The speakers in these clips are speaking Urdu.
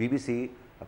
BBC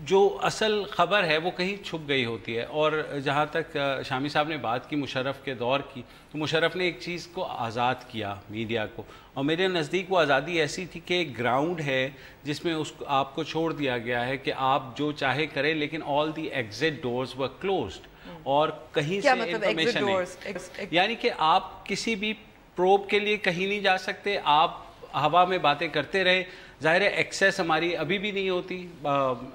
جو اصل خبر ہے وہ کہیں چھپ گئی ہوتی ہے. اور جہاں تک شامی صاحب نے بات کی مشرف کے دور کی, تو مشرف نے ایک چیز کو آزاد کیا میڈیا کو, اور میرے نزدیک وہ آزادی ایسی تھی کہ ایک گراؤنڈ ہے جس میں آپ کو چھوڑ دیا گیا ہے کہ آپ جو چاہے کریں, لیکن آل دی ایگزٹ ڈورز ور کلوزڈ, اور کہیں سے انفارمیشن نہیں, یعنی کہ آپ کسی بھی پروب کے لیے کہیں نہیں جا سکتے, آپ ہوا میں باتیں کرتے رہے. ظاہر ہے ایکسیس ہماری ابھی بھی نہیں ہوتی,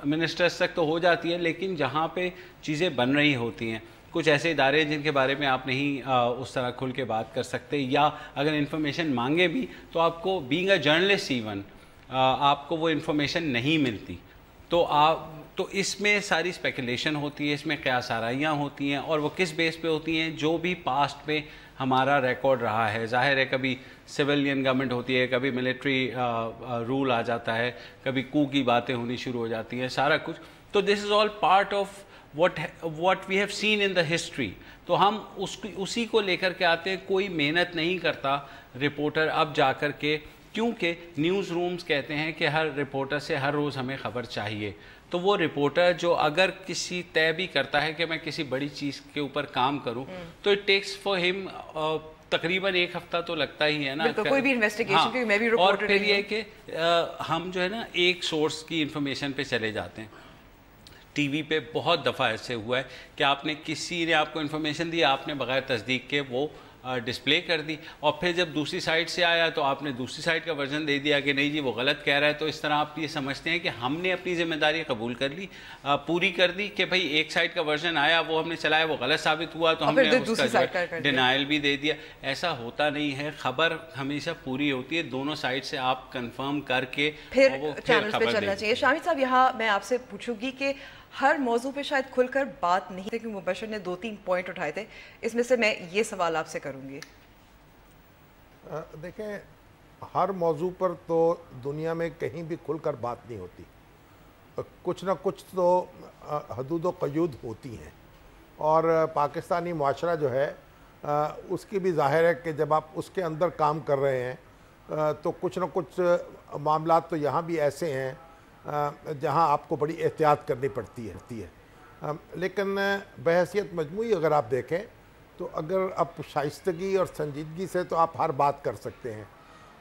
منسٹرز تک تو ہو جاتی ہے, لیکن جہاں پہ چیزیں بن رہی ہوتی ہیں, کچھ ایسے ادارے جن کے بارے میں آپ نہیں اس طرح کھل کے بات کر سکتے, یا اگر انفارمیشن مانگے بھی تو آپ کو بینگ اے جرنلسٹ ایون آپ کو وہ انفارمیشن نہیں ملتی. تو اس میں ساری اسپیکولیشن ہوتی ہے, اس میں قیاس آرائیاں ہوتی ہیں, اور وہ کس بیس پہ ہوتی ہیں, جو بھی پاسٹ میں ہمارا ریکارڈ رہا ہے. ظاہر ہے کبھی سویلین گورنمنٹ ہوتی ہے, کبھی ملٹری رول آ جاتا ہے, کبھی کو کی باتیں ہونی شروع ہو جاتی ہیں, سارا کچھ. تو this is all part of what we have seen in the history. تو ہم اسی کو لے کر کے آتے ہیں. کوئی محنت نہیں کرتا رپورٹر اب جا کر کے, کیونکہ نیوز رومز کہتے ہیں کہ ہر رپورٹر سے ہر روز ہمیں خبر چاہیے. تو وہ رپورٹر جو اگر کسی طے بھی کرتا ہے کہ میں کسی بڑی چیز کے اوپر کام کروں, تو اٹ ٹیکس فار ہم تقریباً 1 ہفتہ تو لگتا ہی ہے نا, کوئی بھی انویسٹیگیشن کی. میں بھی اور پھر یہ کہ ہم جو ہے نا ایک سورس کی انفارمیشن پہ چلے جاتے ہیں. ٹی وی پہ بہت دفعہ ایسے ہوا ہے کہ آپ نے کسی نے آپ کو انفارمیشن دی, آپ نے بغیر تصدیق کے وہ ڈسپلے کر دی, اور پھر جب دوسری سائٹ سے آیا تو آپ نے دوسری سائٹ کا ورژن دے دیا کہ نہیں جی وہ غلط کہہ رہا ہے. تو اس طرح آپ یہ سمجھتے ہیں کہ ہم نے اپنی ذمہ داری قبول کر لی, پوری کر دی, کہ بھئی ایک سائٹ کا ورژن آیا وہ ہم نے چلایا, وہ غلط ثابت ہوا تو ہم نے اس کا ڈینائل بھی دے دیا. ایسا ہوتا نہیں ہے. خبر ہمیشہ پوری ہوتی ہے, دونوں سائٹ سے آپ کنفرم کر کے پھر چینل پہ چلنا چاہیے. شامی صاحب, یہاں میں آپ سے پوچھوں گی کہ ہر موضوع پہ شاید کھل کر بات نہیں تھی, کیونکہ مبشر نے 2-3 پوائنٹ اٹھائے تھے, اس میں سے میں یہ سوال آپ سے کروں گی. دیکھیں, ہر موضوع پر تو دنیا میں کہیں بھی کھل کر بات نہیں ہوتی, کچھ نہ کچھ تو حدود و قیود ہوتی ہیں, اور پاکستانی معاشرہ جو ہے اس کی بھی ظاہر ہے کہ جب آپ اس کے اندر کام کر رہے ہیں تو کچھ نہ کچھ معاملات تو یہاں بھی ایسے ہیں جہاں آپ کو بڑی احتیاط کرنی پڑتی ہے. لیکن بحیثیت مجموعی اگر آپ دیکھیں تو اگر آپ شائستگی اور سنجیدگی سے تو آپ ہر بات کر سکتے ہیں.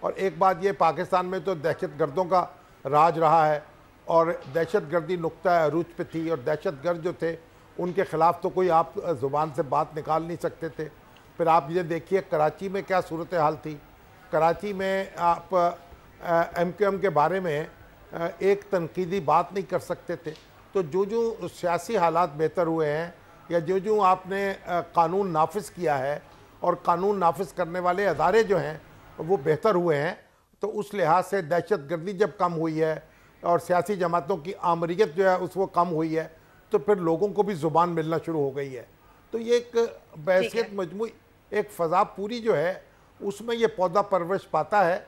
اور ایک بات یہ, پاکستان میں تو دہشت گردوں کا راج رہا ہے, اور دہشت گردی نقطہ عروج پہ تھی, اور دہشت گرد جو تھے ان کے خلاف تو کوئی آپ زبان سے بات نکال نہیں سکتے تھے. پھر آپ یہ دیکھیے کراچی میں کیا صورتحال تھی. کراچی میں آپ ایم کیو ایم کے بارے میں ایک تنقیدی بات نہیں کر سکتے تھے. تو جو سیاسی حالات بہتر ہوئے ہیں, یا جو آپ نے قانون نافذ کیا ہے اور قانون نافذ کرنے والے ادارے جو ہیں وہ بہتر ہوئے ہیں, تو اس لحاظ سے دہشت گردی جب کم ہوئی ہے اور سیاسی جماعتوں کی آمریت جو ہے اس وہ کم ہوئی ہے, تو پھر لوگوں کو بھی زبان ملنا شروع ہو گئی ہے. تو یہ ایک بحیثیت مجموعی ایک فضا پوری جو ہے اس میں یہ پودا پرورش پاتا ہے.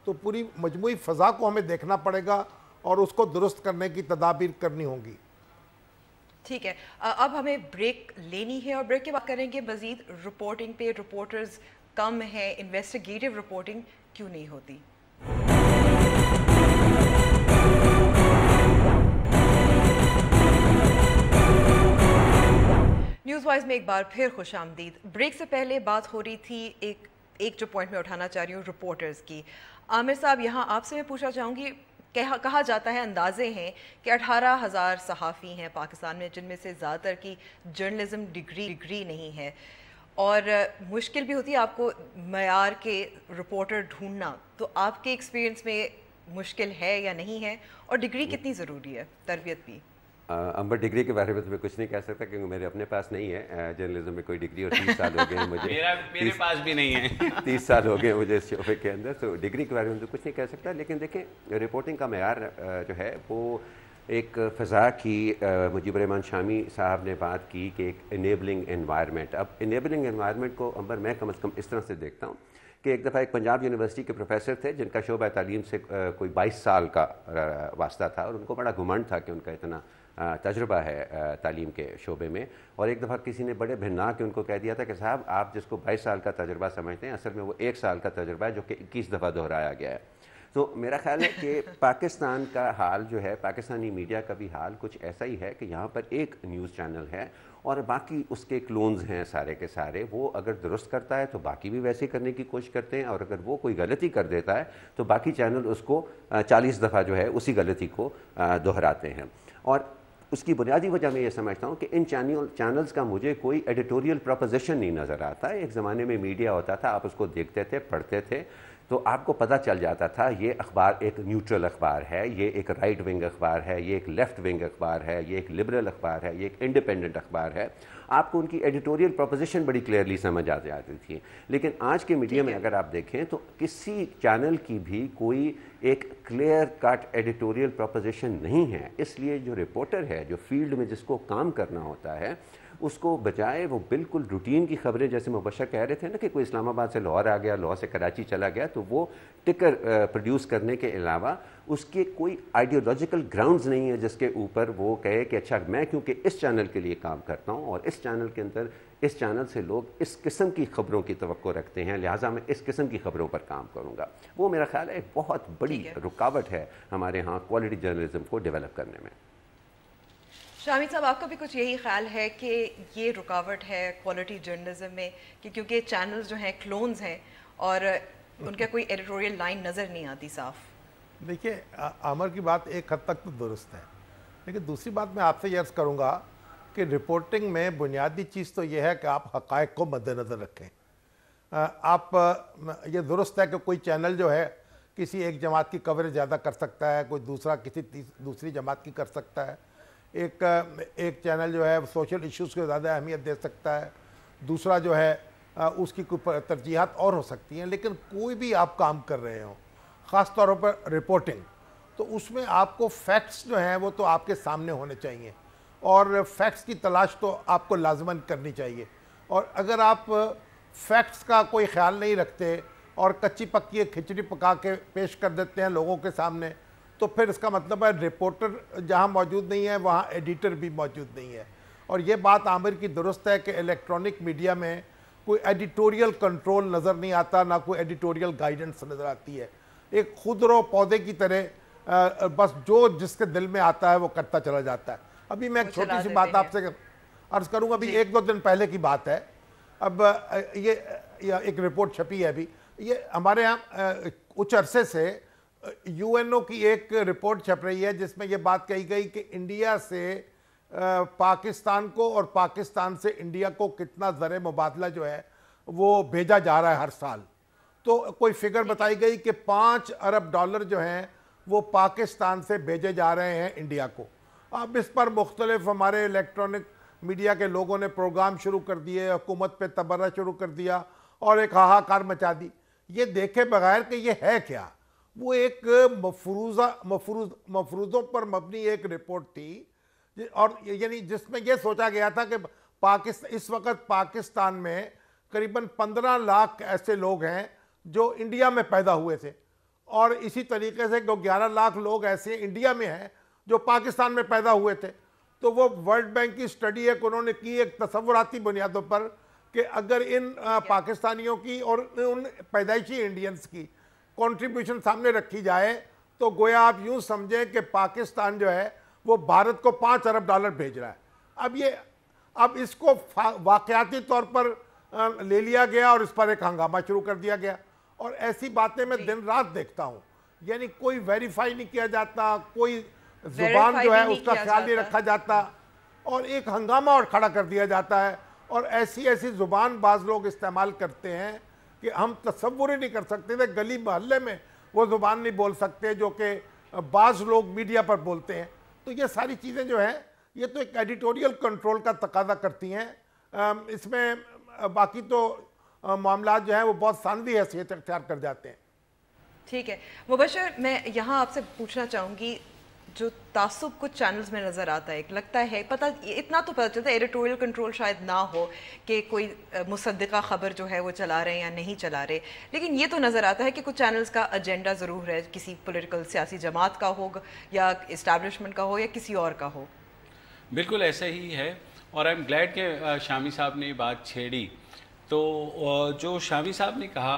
تو پوری مجموعی فضا کو ہمیں دیکھنا پڑے گا اور اس کو درست کرنے کی تدابیر کرنی ہوں گی. ٹھیک ہے, اب ہمیں بریک لینی ہے, اور بریک کے بعد کریں گے مزید رپورٹنگ پہ. رپورٹرز کم ہیں, انویسٹیگیٹو رپورٹنگ کیوں نہیں ہوتی. نیوز وائز میں ایک بار پھر خوش آمدید. بریک سے پہلے بات ہو رہی تھی ایک جو پوائنٹ میں اٹھانا چاہ رہی ہوں رپورٹرز کی. عامر صاحب, یہاں آپ سے میں پوچھنا چاہوں گی, کہا جاتا ہے, اندازے ہیں کہ 18,000 صحافی ہیں پاکستان میں, جن میں سے زیادہ تر کی جرنلزم ڈگری نہیں ہے, اور مشکل بھی ہوتی ہے آپ کو معیار کے رپورٹر ڈھونڈنا. تو آپ کے ایکسپیرینس میں مشکل ہے یا نہیں ہے, اور ڈگری کتنی ضروری ہے, تربیت بھی؟ امبر ڈگری کے بارے میں تو میں کچھ نہیں کہہ سکتا, کیونکہ میرے اپنے پاس نہیں ہے جرنلزم میں کوئی ڈگری, اور 30 سال ہو گئے ہیں مجھے. میرے پاس بھی نہیں ہے. 30 سال ہو گئے مجھے اس شعبے کے اندر, تو ڈگری کے بارے میں تو کچھ نہیں کہہ سکتا. لیکن دیکھیں, رپورٹنگ کا معیار جو ہے وہ ایک فضا کی, مجیب الرحمان شامی صاحب نے بات کی کہ ایک انیبلنگ انوائرمنٹ. اب انیبلنگ انوائرمنٹ کو امبر میں کم از کم اس طرح سے دیکھتا ہوں کہ ایک دفعہ ایک پنجاب یونیورسٹی کے پروفیسر تھے جن کا شعبہ تعلیم سے کوئی 22 سال کا واسطہ تھا, اور ان کو بڑا گھمنڈ تھا کہ ان کا اتنا تجربہ ہے تعلیم کے شعبے میں. اور ایک دفعہ کسی نے بڑے بھننا کے ان کو کہہ دیا تھا کہ صاحب آپ جس کو 22 سال کا تجربہ سمجھتے ہیں, اصل میں وہ 1 سال کا تجربہ ہے جو کہ 21 دفعہ دہرایا گیا ہے. تو میرا خیال ہے کہ پاکستان کا حال جو ہے، پاکستانی میڈیا کا بھی حال کچھ ایسا ہی ہے کہ یہاں پر ایک نیوز چینل ہے اور باقی اس کے کلونز ہیں سارے کے سارے. وہ اگر درست کرتا ہے تو باقی بھی ویسے کرنے کی کوشش کرتے ہیں، اور اگر وہ کوئی غلطی کر دیتا ہے تو باقی چینل اس کو 40 دفعہ جو ہے اسی غلطی کو دہراتے ہیں. اور اس کی بنیادی وجہ میں یہ سمجھتا ہوں کہ ان چینلز کا مجھے کوئی ایڈیٹوریل پروپوزیشن نہیں نظر آتا. ایک زمانے میں میڈیا ہوتا تھا، آپ اس کو دیکھتے تھے، پڑھتے تھے تو آپ کو پتہ چل جاتا تھا یہ اخبار ایک نیوٹرل اخبار ہے، یہ ایک رائٹ ونگ اخبار ہے، یہ ایک لیفٹ ونگ اخبار ہے، یہ ایک لبرل اخبار ہے، یہ ایک انڈیپینڈنٹ اخبار ہے. آپ کو ان کی ایڈیٹوریل پروپوزیشن بڑی کلیئرلی سمجھ آ جاتی تھی. لیکن آج کے میڈیا میں اگر آپ دیکھیں تو کسی چینل کی بھی کوئی ایک کلیئر کٹ ایڈیٹوریل پروپوزیشن نہیں ہے. اس لیے جو رپورٹر ہے، جو فیلڈ میں جس کو کام کرنا ہوتا ہے، اس کو بجائے وہ بالکل روٹین کی خبریں، جیسے مبشر کہہ رہے تھے نا کہ کوئی اسلام آباد سے لاہور آ گیا، لاہور سے کراچی چلا گیا، تو وہ ٹکر پروڈیوس کرنے کے علاوہ اس کے کوئی آئیڈیولوجیکل گراؤنڈز نہیں ہے جس کے اوپر وہ کہے کہ اچھا میں کیونکہ اس چینل کے لیے کام کرتا ہوں اور اس چینل کے اندر اس چینل سے لوگ اس قسم کی خبروں کی توقع رکھتے ہیں، لہٰذا میں اس قسم کی خبروں پر کام کروں گا. وہ میرا خیال ہے ایک بہت بڑی رکاوٹ ہے ہمارے ہاں کوالٹی جرنلزم کو ڈیولپ کرنے میں. شامی صاحب، آپ کا بھی کچھ یہی خیال ہے کہ یہ رکاوٹ ہے کوالٹی جرنلزم میں کہ کیونکہ چینلز جو ہیں کلونز ہیں اور ان کا کوئی ایڈیٹوریل لائن نظر نہیں آتی صاف؟ دیکھیے، عامر کی بات ایک حد تک تو درست ہے، لیکن دوسری بات میں آپ سے یہ عرض کروں گا کہ رپورٹنگ میں بنیادی چیز تو یہ ہے کہ آپ حقائق کو مد نظر رکھیں. آپ یہ درست ہے کہ کوئی چینل جو ہے کسی ایک جماعت کی کوریج زیادہ کر سکتا ہے، کوئی دوسرا کسی دوسری جماعت کی کر سکتا ہے، ایک چینل جو ہے سوشل ایشوز کو زیادہ اہمیت دے سکتا ہے، دوسرا جو ہے اس کی کوئی ترجیحات اور ہو سکتی ہیں. لیکن کوئی بھی آپ کام کر رہے ہوں، خاص طور پر رپورٹنگ، تو اس میں آپ کو فیکٹس جو ہیں وہ تو آپ کے سامنے ہونے چاہیے اور فیکٹس کی تلاش تو آپ کو لازماً کرنی چاہیے. اور اگر آپ فیکٹس کا کوئی خیال نہیں رکھتے اور کچی پکی کھچڑی پکا کے پیش کر دیتے ہیں لوگوں کے سامنے، تو پھر اس کا مطلب ہے رپورٹر جہاں موجود نہیں ہے وہاں ایڈیٹر بھی موجود نہیں ہے. اور یہ بات عامر کی درست ہے کہ الیکٹرانک میڈیا میں کوئی ایڈیٹوریل کنٹرول نظر نہیں آتا، نہ کوئی ایڈیٹوریل گائیڈنس نظر آتی ہے. ایک خود رو پودے کی طرح بس جو جس کے دل میں آتا ہے وہ کرتا چلا جاتا ہے. ابھی میں ایک چھوٹی سی بات آپ سے عرض کروں گا، ابھی 1-2 دن پہلے کی بات ہے. اب یہ ایک رپورٹ چھپی ہے، ابھی یہ ہمارے ہاں کچھ عرصے سے یو این او کی ایک رپورٹ چھپ رہی ہے جس میں یہ بات کہی گئی کہ انڈیا سے پاکستان کو اور پاکستان سے انڈیا کو کتنا زر مبادلہ جو ہے وہ بھیجا جا رہا ہے ہر سال. تو کوئی فگر بتائی گئی کہ $5 ارب جو ہیں وہ پاکستان سے بھیجے جا رہے ہیں انڈیا کو. اب اس پر مختلف ہمارے الیکٹرانک میڈیا کے لوگوں نے پروگرام شروع کر دیے، حکومت پہ تبرہ شروع کر دیا اور ایک ہاہاکار مچا دی. یہ دیکھے بغیر کہ یہ ہے کیا، وہ ایک مفروضوں پر مبنی ایک رپورٹ تھی، اور یعنی جس میں یہ سوچا گیا تھا کہ اس وقت پاکستان میں قریباً 15 لاکھ ایسے لوگ ہیں جو انڈیا میں پیدا ہوئے تھے، اور اسی طریقے سے 11 لاکھ لوگ ایسے انڈیا میں ہیں جو پاکستان میں پیدا ہوئے تھے. تو وہ ورلڈ بینک کی سٹڈی ایک انہوں نے کی ایک تصوراتی بنیادوں پر کہ اگر ان پاکستانیوں کی اور ان پیدائشی انڈینز کی کنٹریبیوشن سامنے رکھی جائے تو گویا آپ یوں سمجھیں کہ پاکستان جو ہے وہ بھارت کو $5 ارب بھیج رہا ہے. اب اس کو واقعاتی طور پر لے لیا گیا اور اس پر ایک ہنگامہ شروع کر دیا گیا. اور ایسی باتیں میں دن رات دیکھتا ہوں، یعنی کوئی ویریفائی نہیں کیا جاتا، کوئی زبان جو ہے اس کا خیال نہیں رکھا جاتا اور ایک ہنگامہ اور کھڑا کر دیا جاتا ہے. اور ایسی زبان بعض لوگ استعمال کرتے ہیں کہ ہم تصور ہی نہیں کر سکتے تھے، گلی محلے میں وہ زبان نہیں بول سکتے جو کہ بعض لوگ میڈیا پر بولتے ہیں. تو یہ ساری چیزیں جو ہیں یہ تو ایک ایڈیٹوریل کنٹرول کا تقاضا کرتی ہیں. اس میں باقی تو معاملات جو ہیں وہ بہت ثانوی حیثیت اختیار کر جاتے ہیں. ٹھیک ہے مبشر، میں یہاں آپ سے پوچھنا چاہوں گی، جو تعصب کچھ چینلز میں نظر آتا ہے، لگتا ہے اتنا تو پتہ چلتا ہے ایڈیٹوریل کنٹرول شاید نہ ہو کہ کوئی مصدقہ خبر جو ہے وہ چلا رہے ہیں یا نہیں چلا رہے، لیکن یہ تو نظر آتا ہے کہ کچھ چینلز کا ایجنڈا ضرور ہے، کسی پولیٹیکل سیاسی جماعت کا ہو یا اسٹیبلشمنٹ کا ہو یا کسی اور کا ہو. بالکل ایسا ہی ہے، اور آئی ایم گلیڈ کہ شامی صاحب نے یہ بات چھیڑی. تو جو شامی صاحب نے کہا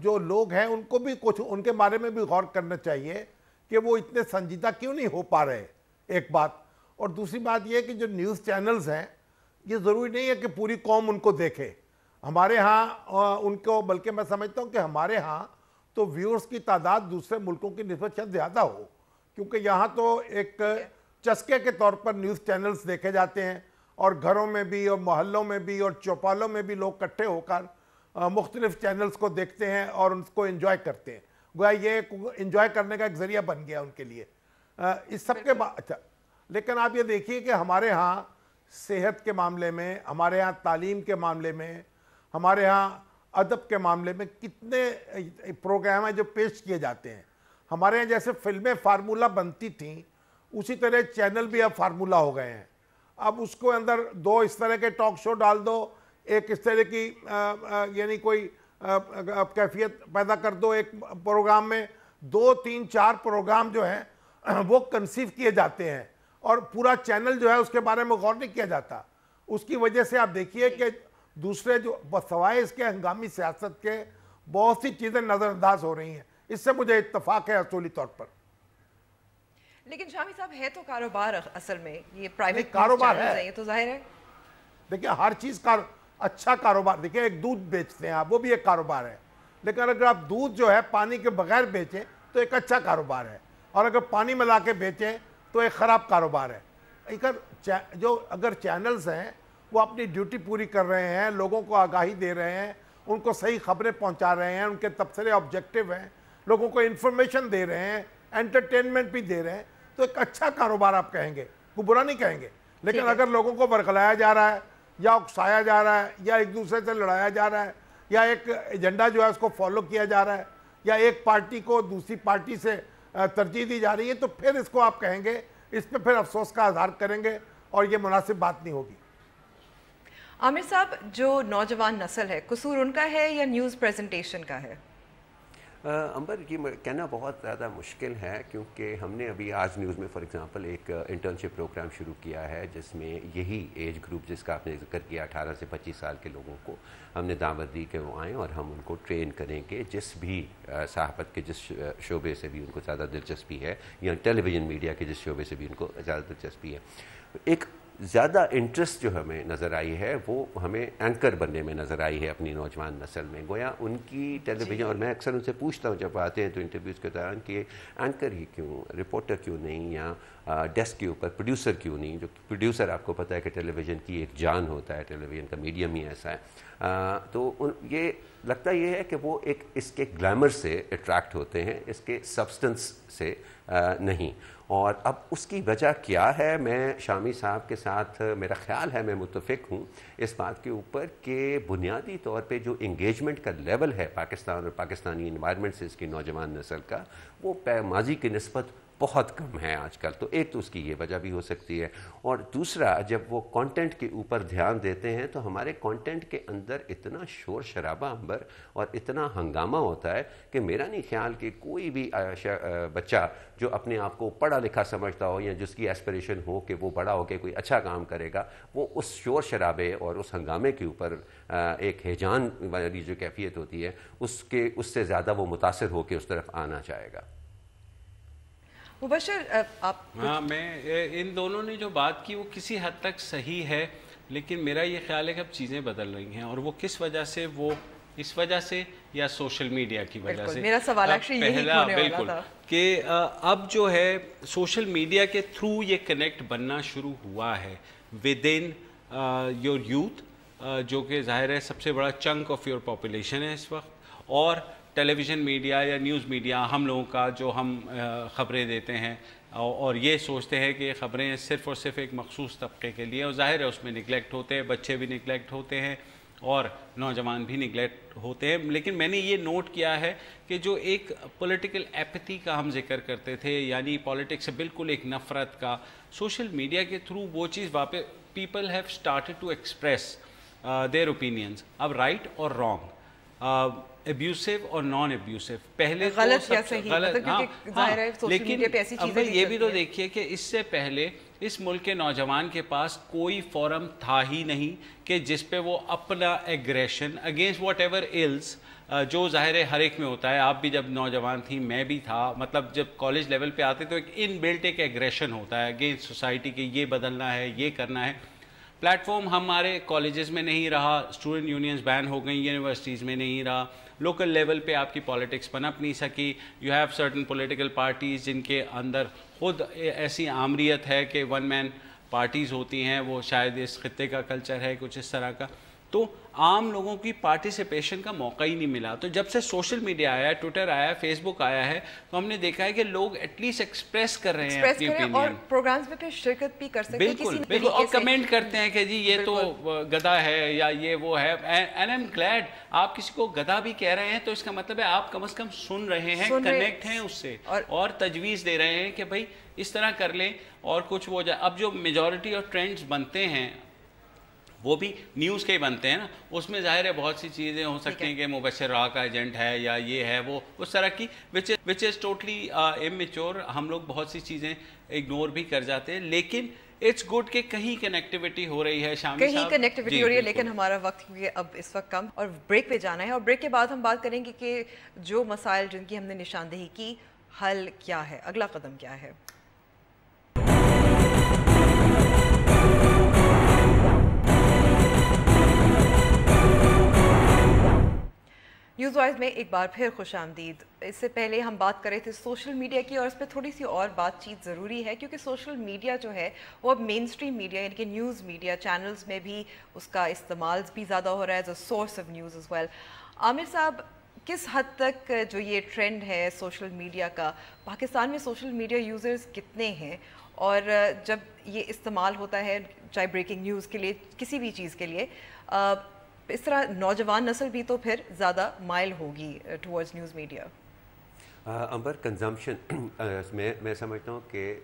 جو لوگ ہیں ان کو بھی کچھ ان کے بارے میں بھی غور کرنا چاہیے کہ وہ اتنے سنجیدہ کیوں نہیں ہو پا رہے، ایک بات. اور دوسری بات یہ کہ جو نیوز چینلز ہیں یہ ضروری نہیں ہے کہ پوری قوم ان کو دیکھے. ہمارے ہاں ان کو، بلکہ میں سمجھتا ہوں کہ ہمارے ہاں تو ویورز کی تعداد دوسرے ملکوں کی نسبت شاید زیادہ ہو، کیونکہ یہاں تو ایک چسکے کے طور پر نیوز چینلز دیکھے جاتے ہیں، اور گھروں میں بھی اور محلوں میں بھی اور چوپالوں میں بھی لوگ اکٹھے ہو کر مختلف چینلز کو دیکھتے ہیں اور ان کو انجوائے کرتے ہیں. گویا یہ انجوائے کرنے کا ایک ذریعہ بن گیا ان کے لیے. اس سب کے بعد اچھا، لیکن آپ یہ دیکھیے کہ ہمارے ہاں صحت کے معاملے میں، ہمارے ہاں تعلیم کے معاملے میں، ہمارے ہاں ادب کے معاملے میں کتنے پروگرام ہیں جو پیش کیے جاتے ہیں. ہمارے یہاں جیسے فلمیں فارمولہ بنتی تھیں اسی طرح چینل بھی اب فارمولہ ہو گئے ہیں. اب اس کو اندر دو اس طرح کے ٹاک شو ڈال دو، ایک اس طرح کی یعنی کوئی کیفیت پیدا کر دو ایک پروگرام میں، 2 3 4 پروگرام جو ہیں وہ کنسیو کیے جاتے ہیں اور پورا چینل جو ہے اس کے بارے میں غور نہیں کیا جاتا. اس کی وجہ سے آپ دیکھیے کہ دوسرے جو سوائے اس کے ہنگامی سیاست کے بہت سی چیزیں نظر انداز ہو رہی ہیں. اس سے مجھے اتفاق ہے اصولی طور پر. لیکن شامی صاحب ہے تو کاروبار اصل میں، یہ پرائیویٹ کاروبار ہے، یہ تو ظاہر ہے. دیکھیں ہر چیز کا اچھا کاروبار، دیکھیں ایک دودھ بیچتے ہیں آپ، وہ بھی ایک کاروبار ہے. لیکن اگر آپ دودھ جو ہے پانی کے بغیر بیچیں تو ایک اچھا کاروبار ہے، اور اگر پانی ملا کے بیچیں تو ایک خراب کاروبار ہے. جو اگر چینلز ہیں وہ اپنی ڈیوٹی پوری کر رہے ہیں، لوگوں کو آگاہی دے رہے ہیں، ان کو صحیح خبریں پہنچا رہے ہیں، ان کے تبصرے آبجیکٹیو ہیں، لوگوں کو انفارمیشن دے رہے ہیں، انٹرٹینمنٹ بھی دے رہے ہیں، تو ایک اچھا کاروبار آپ کہیں گے، کوئی برا نہیں کہیں گے. لیکن اگر لوگوں کو ورگلایا جا رہا ہے یا اکسایا جا رہا ہے یا ایک دوسرے سے لڑایا جا رہا ہے یا ایک ایجنڈا جو ہے اس کو فالو کیا جا رہا ہے یا ایک پارٹی کو دوسری پارٹی سے ترجیح دی جا رہی ہے، تو پھر اس کو آپ کہیں گے، اس پہ پھر افسوس کا اظہار کریں گے اور یہ مناسب بات نہیں ہوگی. عامر صاحب، جو نوجوان نسل ہے قصور ان کا ہے یا نیوز پریزنٹیشن کا ہے؟ امبر یہ کہنا بہت زیادہ مشکل ہے، کیونکہ ہم نے ابھی آج نیوز میں فار ایگزامپل ایک انٹرنشپ پروگرام شروع کیا ہے جس میں یہی ایج گروپ جس کا آپ نے ذکر کیا 18 سے 25 سال کے لوگوں کو ہم نے دعوت دی کہ وہ آئیں اور ہم ان کو ٹرین کریں گے جس بھی صحافت کے جس شعبے سے بھی ان کو زیادہ دلچسپی ہے یا ٹیلی ویژن میڈیا کے جس شعبے سے بھی ان کو زیادہ دلچسپی ہے. ایک زیادہ انٹرسٹ جو ہمیں نظر آئی ہے وہ ہمیں اینکر بننے میں نظر آئی ہے اپنی نوجوان نسل میں. گویا ان کی ٹیلی ویژن، اور میں اکثر ان سے پوچھتا ہوں جب آتے ہیں تو انٹرویوز کے دوران کہ اینکر ہی کیوں، رپورٹر کیوں نہیں، یا ڈیسک کے اوپر پروڈیوسر کیوں نہیں. جو پروڈیوسر آپ کو پتہ ہے کہ ٹیلی ویژن کی ایک جان ہوتا ہے، ٹیلی ویژن کا میڈیم ہی ایسا ہے. تو یہ لگتا یہ ہے کہ وہ ایک اس کے گلیمر سے اٹریکٹ ہوتے ہیں، اس کے سبسٹنس سے نہیں. اور اب اس کی وجہ کیا ہے؟ میں شامی صاحب کے ساتھ میرا خیال ہے، میں متفق ہوں اس بات کے اوپر کہ بنیادی طور پہ جو انگیجمنٹ کا لیول ہے پاکستان اور پاکستانی انوائرمنٹ سے اس کی نوجوان نسل کا، وہ ماضی کی نسبت بہت کم ہے آج کل. تو ایک تو اس کی یہ وجہ بھی ہو سکتی ہے، اور دوسرا جب وہ کانٹینٹ کے اوپر دھیان دیتے ہیں تو ہمارے کانٹینٹ کے اندر اتنا شور شرابہ امبر اور اتنا ہنگامہ ہوتا ہے کہ میرا نہیں خیال کہ کوئی بھی بچہ جو اپنے آپ کو پڑھا لکھا سمجھتا ہو یا جس کی ایسپریشن ہو کہ وہ بڑا ہو کے کوئی اچھا کام کرے گا، وہ اس شور شرابے اور اس ہنگامے کے اوپر ایک ہیجان والی جو کیفیت ہوتی ہے اس سے زیادہ وہ متاثر ہو کے اس طرف آنا چاہے گا. مبشر آپ؟ ہاں، میں ان دونوں نے جو بات کی وہ کسی حد تک صحیح ہے، لیکن میرا یہ خیال ہے کہ اب چیزیں بدل رہی ہیں، اور وہ کس وجہ سے؟ وہ اس وجہ سے یا سوشل میڈیا کی وجہ سے. میرا سوال پہلا بالکل کہ اب جو ہے سوشل میڈیا کے تھرو یہ کنیکٹ بننا شروع ہوا ہے ود ان یور یوتھ، جو کہ ظاہر ہے سب سے بڑا چنک آف یور پاپولیشن ہے اس وقت. اور ٹیلی ویژن میڈیا یا نیوز میڈیا ہم لوگوں کا جو ہم خبریں دیتے ہیں اور یہ سوچتے ہیں کہ خبریں صرف اور صرف ایک مخصوص طبقے کے لیے، اور ظاہر ہے اس میں نگلیکٹ ہوتے ہیں، بچے بھی نگلیکٹ ہوتے ہیں اور نوجوان بھی نگلیکٹ ہوتے ہیں. لیکن میں نے یہ نوٹ کیا ہے کہ جو ایک پولیٹیکل ایپتھی کا ہم ذکر کرتے تھے، یعنی پالیٹکس سے بالکل ایک نفرت کا، سوشل میڈیا کے تھرو وہ چیز واپس people have started to express their opinions. اب رائٹ اور رانگ، ابیوسو اور نان ابیوسو، پہلے غلط یا صحیح، لیکن اب یہ بھی تو دیکھیے کہ اس سے پہلے اس ملک کے نوجوان کے پاس کوئی فورم تھا ہی نہیں کہ جس پہ وہ اپنا aggression against whatever else جو ظاہر ہے ہر ایک میں ہوتا ہے. آپ بھی جب نوجوان تھی, میں بھی تھا, مطلب جب کالج لیول پہ آتے تو ایک ان بلٹ ایک ایگریشن ہوتا ہے اگینسٹ سوسائٹی کہ یہ بدلنا ہے, یہ کرنا ہے. پلیٹ فارم ہمارے کالجز میں نہیں رہا, اسٹوڈنٹ یونینز بین ہو گئیں, یونیورسٹیز میں نہیں رہا, لوکل لیول پہ آپ کی پالیٹکس پنپ نہیں سکی. You have certain political parties جن کے اندر خود ایسی آمریت ہے کہ ون مین پارٹیز ہوتی ہیں, وہ شاید اس خطے کا کلچر ہے کچھ اس طرح کا, تو عام لوگوں کی پارٹیسپیشن کا موقع ہی نہیں ملا. تو جب سے سوشل میڈیا آیا ہے, ٹویٹر آیا ہے, فیس بک آیا ہے, تو ہم نے دیکھا ہے کہ لوگ ایٹ لیسٹ ایکسپریس کر رئی ہیں اپنی اوپینین, اور پروگرامز میں پھر شرکت بھی کر سکتے ہیں بالکل بالکل, اور کمنٹ کرتے ہیں کہ جی یہ تو گدھا ہے یا یہ وہ ہے. اینڈ آئی ایم گلیڈ آپ کسی کو گدھا بھی کہہ رہے ہیں تو اس کا مطلب ہے آپ کم از کم سن رہے ہیں, کنیکٹ ہیں اس سے, اور تجویز دے رہے ہیں کہ بھائی اس طرح کر لیں اور کچھ وہ جائے. اب جو میجورٹی اور ٹرینڈز بنتے ہیں وہ بھی نیوز کے ہی بنتے ہیں نا, اس میں ظاہر ہے بہت سی چیزیں ہو سکتی ہیں کہ مبشر راہ کا ایجنٹ ہے یا یہ ہے وہ اس طرح کی, وچ از ٹوٹلی اممیچور. ہم لوگ بہت سی چیزیں اگنور بھی کر جاتے ہیں, لیکن اٹس گڈ کہ کہیں کنیکٹیوٹی ہو رہی ہے. شامی صاحب کہیں کنیکٹیوٹی ہو رہی ہے, لیکن ہمارا وقت کیونکہ اب اس وقت کم, اور بریک پہ جانا ہے, اور بریک کے بعد ہم بات کریں گے کہ جو مسائل جن کی ہم نے نشاندہی کی, حل کیا ہے, اگلا قدم کیا ہے. نیوز وائز میں ایک بار پھر خوش آمدید. اس سے پہلے ہم بات کر رہے تھے سوشل میڈیا کی, اور اس پہ تھوڑی سی اور بات چیت ضروری ہے کیونکہ سوشل میڈیا جو ہے وہ اب مین اسٹریم میڈیا یعنی کہ نیوز میڈیا چینلز میں بھی اس کا استعمال بھی زیادہ ہو رہا ہے as a source of news as well. Aamir Sahab, کس حد تک جو یہ ٹرینڈ ہے سوشل میڈیا کا, پاکستان میں سوشل میڈیا یوزرز کتنے ہیں, اور جب یہ استعمال ہوتا ہے چاہے بریکنگ نیوز کے لیے, کسی بھی چیز کے لیے, اس طرح نوجوان نسل بھی تو پھر زیادہ مائل ہوگی ٹورڈز نیوز میڈیا. امبر, کنزمپشن میں سمجھتا ہوں کہ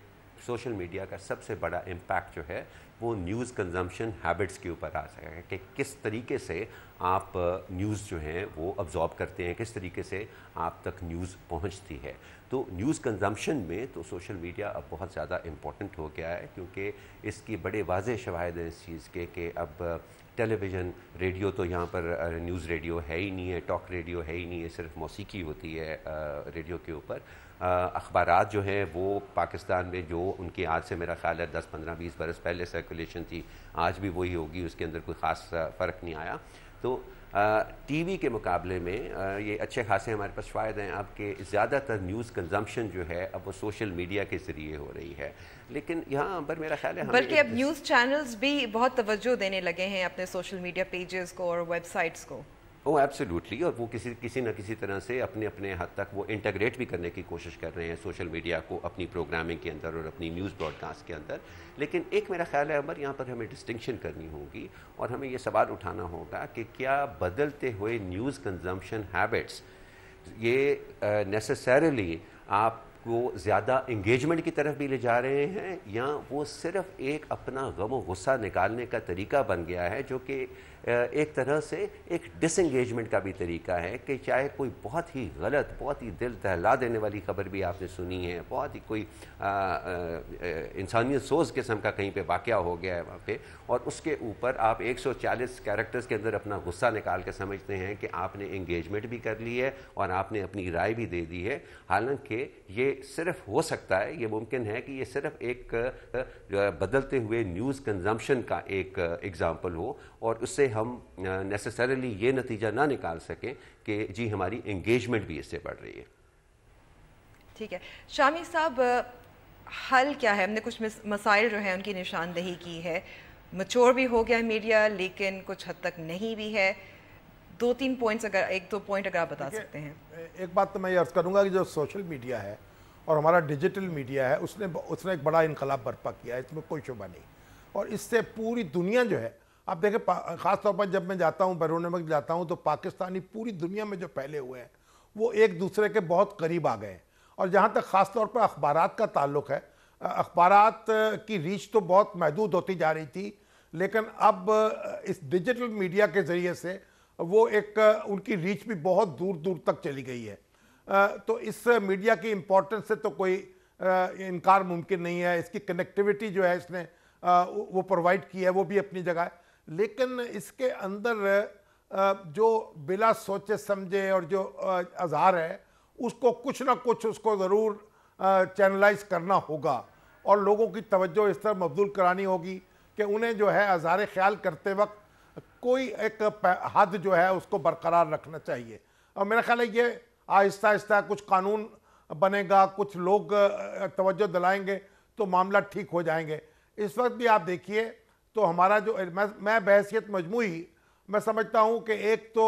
سوشل میڈیا کا سب سے بڑا امپیکٹ جو ہے وہ نیوز کنزمپشن ہیبٹس کے اوپر آ سکے کہ کس طریقے سے آپ نیوز جو ہیں وہ ابزارب کرتے ہیں, کس طریقے سے آپ تک نیوز پہنچتی ہے. تو نیوز کنزمپشن میں تو سوشل میڈیا اب بہت زیادہ امپورٹنٹ ہو گیا ہے, کیونکہ اس کی بڑے واضح شواہد ہیں اس چیز کے کہ اب ٹیلی ویژن, ریڈیو تو یہاں پر نیوز ریڈیو ہے ہی نہیں ہے, ٹاک ریڈیو ہے ہی نہیں ہے, صرف موسیقی ہوتی ہے ریڈیو کے اوپر. اخبارات جو ہیں وہ پاکستان میں جو ان کی آج سے میرا خیال ہے 10, 15, 20 برس پہلے سرکولیشن تھی, آج بھی وہی ہوگی, اس کے اندر کوئی خاص فرق نہیں آیا. تو ٹی وی کے مقابلے میں یہ اچھے خاصے ہمارے پاس فائدے ہیں اب کہ زیادہ تر نیوز کنزمپشن جو ہے اب وہ سوشل میڈیا کے ذریعے ہو رہی ہے. لیکن یہاں پر میرا خیال ہے بلکہ اب نیوز چینلز بھی بہت توجہ دینے لگے ہیں اپنے سوشل میڈیا پیجز کو اور ویب سائٹس کو. ایبسلیوٹلی, اور وہ کسی نہ کسی طرح سے اپنے حد تک وہ انٹیگریٹ بھی کرنے کی کوشش کر رہے ہیں سوشل میڈیا کو اپنی پروگرامنگ کے اندر اور اپنی نیوز براڈ کاسٹ کے اندر. لیکن ایک میرا خیال ہے عمر, یہاں پر ہمیں ڈسٹنکشن کرنی ہوگی اور ہمیں یہ سوال اٹھانا ہوگا کہ کیا بدلتے ہوئے نیوز کنزمپشن ہیبٹس یہ نیسسریلی آپ کو زیادہ انگیجمنٹ کی طرف بھی لے جا رہے ہیں, یا وہ صرف ایک اپنا غم و غصہ نکالنے کا طریقہ بن گیا ہے جو کہ ایک طرح سے ایک ڈس انگیجمنٹ کا بھی طریقہ ہے کہ چاہے کوئی بہت ہی غلط, بہت ہی دل دہلا دینے والی خبر بھی آپ نے سنی ہے, بہت ہی کوئی انسانیت سوز قسم کا کہیں پہ واقعہ ہو گیا ہے وہاں پہ, اور اس کے اوپر آپ 140 کیریکٹرز کے اندر اپنا غصہ نکال کے سمجھتے ہیں کہ آپ نے انگیجمنٹ بھی کر لی ہے اور آپ نے اپنی رائے بھی دے دی ہے. حالانکہ یہ صرف ہو سکتا ہے, یہ ممکن ہے کہ یہ صرف ایک بدلتے ہوئے نیوز کنزمپشن کا ایک ایگزامپل ہو, اور اس سے ہم نیسسریلی یہ نتیجہ نہ نکال سکیں کہ جی ہماری انگیجمنٹ بھی اس سے بڑھ رہی ہے. ٹھیک ہے شامی صاحب, حل کیا ہے؟ ہم نے کچھ مسائل جو ہیں ان کی نشاندہی کی ہے, میچور بھی ہو گیا ہے میڈیا لیکن کچھ حد تک نہیں بھی ہے. 2-3 پوائنٹس اگر ایک دو پوائنٹ اگر آپ بتا سکتے ہیں. ایک بات تو میں یہ عرض کروں گا کہ جو سوشل میڈیا ہے اور ہمارا ڈیجیٹل میڈیا ہے اس نے ایک بڑا انقلاب برپا کیا ہے, اس میں کوئی شبہ نہیں. اور اس سے پوری دنیا جو ہے, آپ دیکھیں خاص طور پر جب میں جاتا ہوں بیرون ملک جاتا ہوں تو پاکستانی پوری دنیا میں جو پھیلے ہوئے ہیں وہ ایک دوسرے کے بہت قریب آ گئے ہیں. اور جہاں تک خاص طور پر اخبارات کا تعلق ہے, اخبارات کی ریچ تو بہت محدود ہوتی جا رہی تھی, لیکن اب اس ڈیجیٹل میڈیا کے ذریعے سے وہ ایک ان کی ریچ بھی بہت دور دور تک چلی گئی ہے. تو اس میڈیا کی امپورٹنس سے تو کوئی انکار ممکن نہیں ہے. اس کی کنیکٹیوٹی جو ہے اس نے وہ پرووائڈ کی ہے وہ بھی اپنی جگہ ہے, لیکن اس کے اندر جو بلا سوچے سمجھے اور جو اظہار ہے اس کو کچھ نہ کچھ اس کو ضرور چینلائز کرنا ہوگا اور لوگوں کی توجہ اس طرح مبذول کرانی ہوگی کہ انہیں جو ہے اظہار خیال کرتے وقت کوئی ایک حد جو ہے اس کو برقرار رکھنا چاہیے. اور میرا خیال ہے یہ آہستہ آہستہ کچھ قانون بنے گا, کچھ لوگ توجہ دلائیں گے تو معاملہ ٹھیک ہو جائیں گے. اس وقت بھی آپ دیکھیے تو ہمارا جو میں بحیثیت مجموعی میں سمجھتا ہوں کہ ایک تو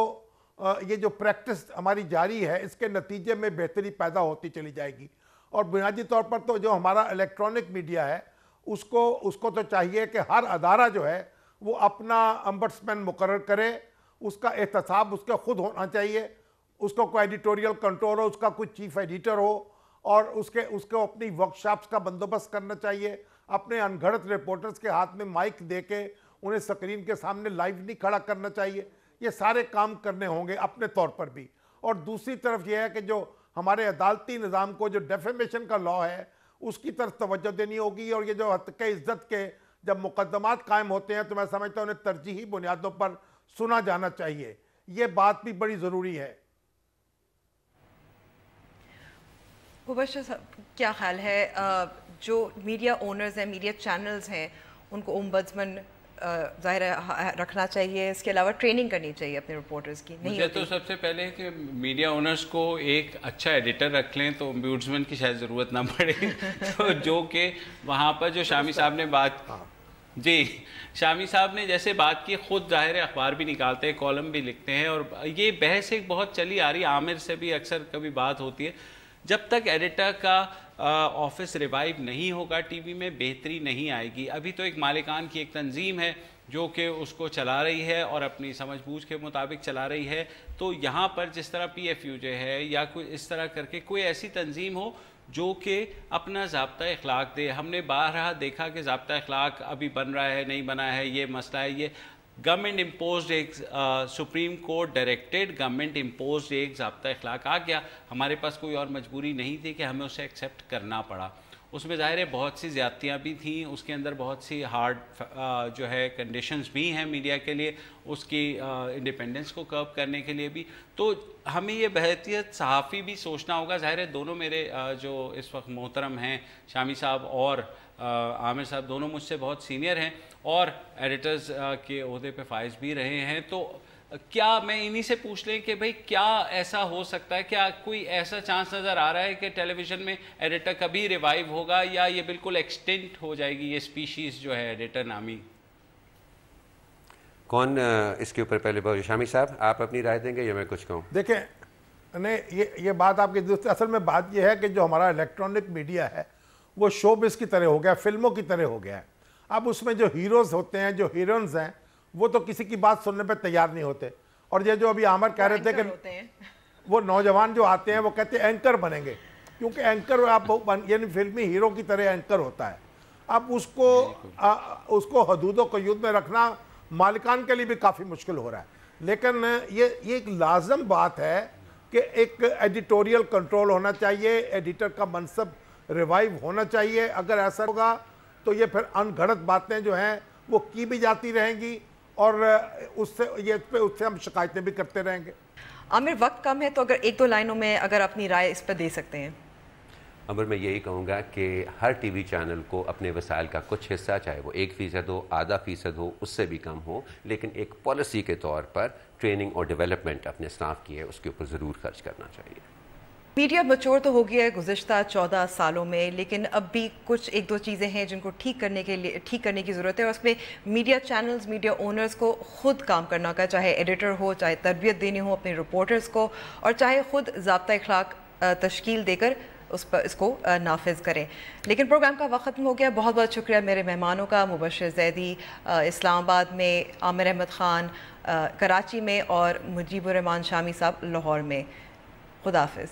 یہ جو پریکٹس ہماری جاری ہے اس کے نتیجے میں بہتری پیدا ہوتی چلی جائے گی. اور بنیادی طور پر تو جو ہمارا الیکٹرانک میڈیا ہے اس کو تو چاہیے کہ ہر ادارہ جو ہے وہ اپنا امبڈسمین مقرر کرے, اس کا احتساب اس کا خود ہونا چاہیے, اس کو کوئی ایڈیٹوریل کنٹرول ہو, اس کا کوئی چیف ایڈیٹر ہو اور اس کو اپنی ورکشاپس کا بندوبست کرنا چاہیے, اپنے انگھڑت رپورٹرز کے ہاتھ میں مائک دے کے انہیں سکرین کے سامنے لائیو نہیں کھڑا کرنا چاہیے. یہ سارے کام کرنے ہوں گے اپنے طور پر بھی. اور دوسری طرف یہ ہے کہ جو ہمارے عدالتی نظام کو جو ڈیفیمیشن کا لا ہے اس کی طرف توجہ دینی ہوگی. اور یہ جو حق عزت کے جب مقدمات قائم ہوتے ہیں تو میں سمجھتا ہوں انہیں ترجیحی بنیادوں پر سنا جانا چاہیے. یہ بات بھی بڑی ضروری ہے. مبشر صاحب کیا خیال ہے جو میڈیا اونرز ہیں, میڈیا چینلز ہیں, ان کو اومبڈسمن ظاہر رکھنا چاہیے, اس کے علاوہ ٹریننگ کرنی چاہیے اپنے رپورٹرز کی؟ نہیں مجھے تو سب سے پہلے کہ میڈیا اونرز کو ایک اچھا ایڈیٹر رکھ لیں تو اومبڈسمن کی شاید ضرورت نہ پڑے. تو جو کہ وہاں پر جو شامی صاحب نے بات جی شامی صاحب نے جیسے بات کی, خود ظاہر اخبار بھی نکالتے ہیں, کالم بھی لکھتے ہیں, اور یہ بحث ایک بہت چلی آ رہی ہے. عامر سے بھی اکثر کبھی بات ہوتی ہے, جب تک ایڈیٹر کا آفس ریوائیو نہیں ہوگا ٹی وی میں بہتری نہیں آئے گی. ابھی تو ایک مالکان کی ایک تنظیم ہے جو کہ اس کو چلا رہی ہے اور اپنی سمجھ بوجھ کے مطابق چلا رہی ہے. تو یہاں پر جس طرح پی ایف یو جو ہے یا کوئی اس طرح کر کے کوئی ایسی تنظیم ہو جو کہ اپنا ضابطہ اخلاق دے. ہم نے بارہا دیکھا کہ ضابطہ اخلاق ابھی بن رہا ہے, نہیں بنا ہے, یہ مسئلہ ہے. یہ گورنمنٹ امپوزڈ ایک supreme court directed government imposed ایک ضابطہ اخلاق آ گیا. ہمارے پاس کوئی اور مجبوری نہیں تھی کہ ہمیں اسے ایکسیپٹ کرنا پڑا. اس میں ظاہر ہے بہت سی زیادتیاں بھی تھیں, اس کے اندر بہت سی ہارڈ جو ہے کنڈیشنز بھی ہیں میڈیا کے لیے, اس کی انڈیپینڈنس کو کرب کرنے کے لیے بھی. تو ہمیں یہ بحیثیت صحافی بھی سوچنا ہوگا. ظاہر ہے دونوں میرے جو اس وقت محترم ہیں شامی صاحب اور عامر صاحب, دونوں مجھ سے بہت سینئر ہیں اور ایڈیٹرز کے عہدے پہ فائز بھی رہے ہیں. تو کیا میں انہی سے پوچھ لیں کہ بھئی کیا ایسا ہو سکتا ہے, کیا کوئی ایسا چانس نظر آ رہا ہے کہ ٹیلی ویژن میں ایڈیٹر کبھی ریوائیو ہوگا یا یہ بالکل ایکسٹینٹ ہو جائے گی یہ اسپیشیز جو ہے ایڈیٹر نامی؟ کون اس کے اوپر پہلے بہت؟ شامی صاحب آپ اپنی رائے دیں گے یا میں کچھ کہوں؟ دیکھیں نہیں, یہ بات آپ کی درست. اصل میں بات یہ ہے کہ جو ہمارا الیکٹرانک میڈیا ہے وہ شوبز کی طرح ہو گیا, فلموں کی طرح ہو گیا ہے. اب اس میں جو ہیروز ہوتے ہیں, جو ہیروئنز ہیں, وہ تو کسی کی بات سننے پہ تیار نہیں ہوتے. اور یہ جو ابھی عامر کہہ رہے تھے کہ وہ نوجوان جو آتے ہیں وہ کہتے ہیں اینکر بنیں گے, کیونکہ اینکر آپ یعنی فلمی ہیرو کی طرح اینکر ہوتا ہے. اب اس کو حدود و قیود میں رکھنا مالکان کے لیے بھی کافی مشکل ہو رہا ہے. لیکن یہ ایک لازم بات ہے کہ ایک ایڈیٹوریل کنٹرول ہونا چاہیے, ایڈیٹر کا منصب ریوائیو ہونا چاہیے. اگر ایسا ہوگا تو یہ پھر ان گھڑت باتیں جو ہیں وہ کی بھی جاتی رہیں گی اور اس سے ہم شکایتیں بھی کرتے رہیں گے. عامر وقت کم ہے تو اگر ایک دو لائنوں میں اگر اپنی رائے اس پہ دے سکتے ہیں. عمر میں یہی کہوں گا کہ ہر ٹی وی چینل کو اپنے وسائل کا کچھ حصہ, چاہے وہ 1% ہو, آدھا فیصد ہو, اس سے بھی کم ہو, لیکن ایک پالیسی کے طور پر ٹریننگ اور ڈیولپمنٹ اپنے اسٹاف کی ہے اس کے اوپر ضرور خرچ کرنا چاہیے. میڈیا میچور تو ہو گیا ہے گزشتہ 14 سالوں میں, لیکن اب بھی کچھ ایک دو چیزیں ہیں جن کو ٹھیک کرنے کی ضرورت ہے. اور اس میں میڈیا چینلز, میڈیا اونرز کو خود کام کرنا ہوگا, چاہے ایڈیٹر ہو, چاہے تربیت دینی ہو اپنے رپورٹرز کو, اور چاہے خود ضابطہ اخلاق تشکیل دے کر اس کو نافذ کریں. لیکن پروگرام کا وقت ختم ہو گیا. بہت بہت شکریہ میرے مہمانوں کا, مبشر زیدی اسلام آباد میں, عامر احمد خان کراچی میں اور مجیب الرحمان شامی صاحب لاہور میں. خدا حافظ.